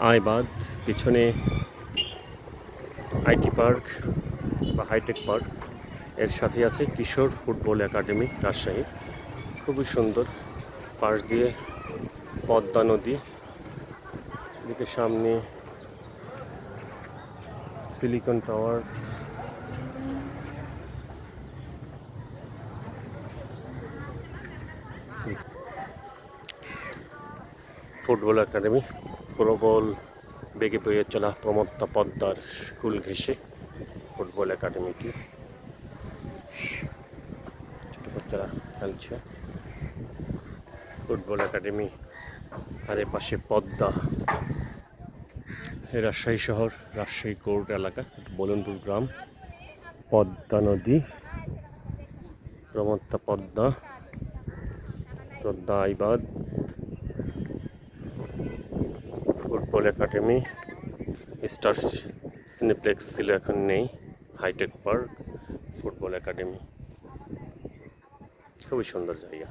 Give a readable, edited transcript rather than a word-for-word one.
আইবাদ, পিছনে IT park বা hi tech park, এর সাথে আছে কিশোর ফুটবল একাডেমি রাজশাহী। খুবই সুন্দর, পাশ দিয়ে পদ্মা নদী, এদিকে সামনে সিলিকন টাওয়ার, ফুটবল একাডেমি, প্রবল বেগে বয়ে চলা প্রমত্তা পদ্মার কুল ঘেঁষে ফুটবল একাডেমিটি। ছোট বাচ্চারা খেলছে ফুটবল একাডেমি, আর এ পাশে পদ্মা। রাজশাহী শহর, রাজশাহী কোর্ট এলাকা, বলনপুর গ্রাম, পদ্মা নদী, প্রমত্তা পদ্মা, পদ্মা আইবাদ, ফুটবল একাডেমি, স্টার সিনেপ্লেক্স ছিল, এখন নেই, হাইটেক পার্ক, ফুটবল একাডেমি। খুবই সুন্দর জায়গা।